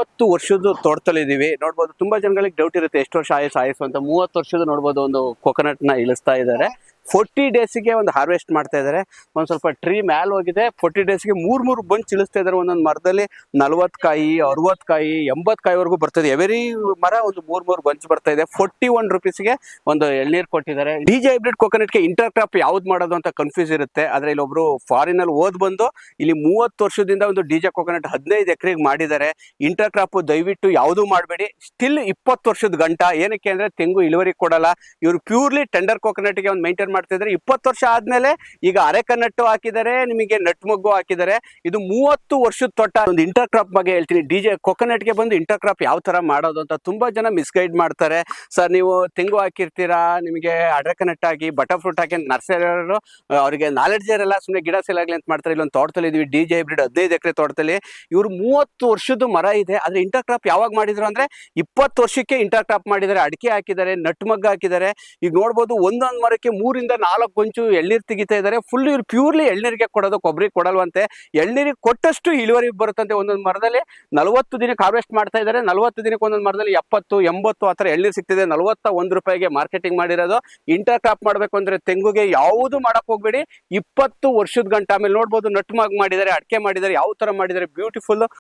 30 ವರ್ಷದ ತೋಟದಲ್ಲಿದ್ದೀವಿ. ನೋಡ್ಬೋದು ತುಂಬಾ ಜನಗಳಿಗೆ ಡೌಟ್ ಇರುತ್ತೆ ಎಷ್ಟು ವರ್ಷ ಆಯಸ್ಸು ಅಂತ. 30 ವರ್ಷದ ನೋಡ್ಬೋದು ಒಂದು ಕೊಕೊನಟ್ ನ ಇಳಿಸ್ತಾ ಇದ್ದಾರೆ. 40 ಡೇಸ್ಗೆ ಒಂದು ಹಾರ್ವೆಸ್ಟ್ ಮಾಡ್ತಾ ಇದ್ದಾರೆ. ಒಂದ್ ಸ್ವಲ್ಪ ಟ್ರೀ ಮ್ಯಾಲ್ ಹೋಗಿದೆ. 40 ಡೇಸ್ಗೆ ಮೂರ್ ಬಂಚ್ ಇಳಿಸ್ತಾ ಇದ್ದಾರೆ. ಒಂದೊಂದು ಮರದಲ್ಲಿ 40 ಕಾಯಿ, 60 ಕಾಯಿ, 80 ಕಾಯಿವರೆಗೂ ಬರ್ತದೆ. ಎವರಿ ಮರ ಒಂದು ಮೂರ್ ಬಂಚ್ ಬರ್ತಾ ಇದೆ. 41 ರುಪೀಸ್ಗೆ ಒಂದು ಎಳ್ನೀರ್ ಕೊಟ್ಟಿದ್ದಾರೆ. ಡಿಜೆ ಹೈಬ್ರಿಡ್ ಕೊಕೊನಟ್ಗೆ ಇಂಟರ್ ಕ್ರಾಪ್ ಯಾವ್ದು ಮಾಡೋದು ಅಂತ ಕನ್ಫ್ಯೂಸ್ ಇರುತ್ತೆ. ಆದ್ರೆ ಇಲ್ಲಿ ಒಬ್ರು ಫಾರಿನ್ ಅಲ್ಲಿ ಓದ್ ಬಂದು ಇಲ್ಲಿ 30 ವರ್ಷದಿಂದ ಒಂದು ಡಿಜೆ ಕೊಕೊನಟ್ 15 ಎಕರೆಗೆ ಮಾಡಿದ್ದಾರೆ. ಇಂಟರ್ ಕ್ರಾಪ್ ದಯವಿಟ್ಟು ಯಾವ್ದು ಮಾಡಬೇಡಿ. ಸ್ಟಿಲ್ 20 ವರ್ಷದ ಗಂಟ. ಏನಕ್ಕೆ ಅಂದ್ರೆ ತೆಂಗು ಇಳುವರಿ ಕೊಡಲ್ಲ. ಇವರು ಪ್ಯೂರ್ಲಿ ಟೆಂಡರ್ ಕೊಕೊನಟ್ಗೆ ಒಂದು ಮೈಂಟೈನ್ ಮಾಡ್ತಾ ಇದ್ದಾರೆ. 20 ವರ್ಷ ಆದ್ಮೇಲೆ ಈಗ ಅರೆಕನ್ನಟ್ಟು ಹಾಕಿದ್ದಾರೆ, ನಿಮಗೆ ನಟ್ ಮೊಗ್ಗು ಹಾಕಿದ್ದಾರೆ. ಇದು 30 ವರ್ಷದ ತೋಟ. ಒಂದು ಇಂಟರ್ ಕ್ರಾಪ್ ಬಗ್ಗೆ ಹೇಳ್ತೀನಿ. ಡಿಜೆ ಕೊಕೊನಟ್ಗೆ ಬಂದು ಇಂಟರ್ ಕ್ರಾಪ್ ಯಾವ ತರ ಮಾಡೋದು ಅಂತ ತುಂಬಾ ಜನ ಮಿಸ್ಗೈಡ್ ಮಾಡ್ತಾರೆ. ಸರ್ ನೀವು ತೆಂಗು ಹಾಕಿರ್ತೀರಾ, ನಿಮಗೆ ಅರೆಕನ್ನಟ್ ಹಾಕಿ ಬಟರ್ ಫ್ರೂಟ್ ಹಾಕಿ ನರ್ಸರಿ ಅವರಿಗೆ ನಾಲೆಡ್ಜ್ ಇರಲ್ಲ, ಸುಮ್ಮನೆ ಗಿಡ ಸೇಲ್ ಆಗ್ಲಿ ಅಂತ ಮಾಡ್ತಾರೆ. ಇಲ್ಲೊಂದು ತೋಟದಲ್ಲಿ ಇದೀವಿ, ಡಿಜೆ ಹೈಬ್ರಿಡ್ 15 ಎಕರೆ ತೋಟದಲ್ಲಿ. ಇವರು 30 ವರ್ಷದ ಮರ ಇದೆ. ಆದ್ರೆ ಇಂಟರ್ ಕ್ರಾಪ್ ಯಾವಾಗ ಮಾಡಿದ್ರು ಅಂದ್ರೆ 20 ವರ್ಷಕ್ಕೆ ಇಂಟರ್ ಕ್ರಾಪ್ ಮಾಡಿದ್ದಾರೆ. ಅಡಿಕೆ ಹಾಕಿದ್ದಾರೆ, ನಟ್ ಮಗ್ಗ ಹಾಕಿದ್ದಾರೆ. ಈಗ ನೋಡ್ಬೋದು ಒಂದೊಂದು ಮರಕ್ಕೆ 3 ಇಂದ 4 ಕೊಂಚು ಎಳ್ನೀರ್ ತೆಗಿತಾ ಇದ್ದಾರೆ. ಫುಲ್ ಇವ್ರು ಪ್ಯೂರ್ಲಿ ಎಳ್ನೀರಿಗೆ ಕೊಡೋದು, ಕೊಬ್ಬರಿ ಕೊಡಲ್ವಂತೆ. ಎಳ್ನೀರಿಗೆ ಕೊಟ್ಟಷ್ಟು ಇಳುವರಿ ಬರುತ್ತಂತೆ. ಒಂದೊಂದು ಮರದಲ್ಲಿ 40 ದಿನಕ್ಕೆ ಹಾರ್ವೆಸ್ಟ್ ಮಾಡ್ತಾ ಇದ್ದಾರೆ. 40 ದಿನಕ್ಕೆ ಒಂದೊಂದು ಮರದಲ್ಲಿ 70, 80 ಆ ತರ ಎಳ್ನೀರ್ ಸಿಗ್ತಿದೆ. 41 ರೂಪಾಯಿಗೆ ಮಾರ್ಕೆಟಿಂಗ್ ಮಾಡಿರೋದು. ಇಂಟರ್ ಕ್ರಾಪ್ ಮಾಡ್ಬೇಕು ಅಂದ್ರೆ ತೆಂಗುಗೆ ಯಾವುದು ಮಾಡಕ್ ಹೋಗ್ಬೇಡಿ. 20 ವರ್ಷದ ಗಂಟ. ಆಮೇಲೆ ನೋಡ್ಬೋದು ನಟ್ ಮಗ್ ಮಾಡಿದ್ದಾರೆ, ಅಡಿಕೆ ಮಾಡಿದ್ದಾರೆ, ಯಾವ ತರ ಮಾಡಿದ್ದಾರೆ ಬ್ಯೂಟಿಫುಲ್.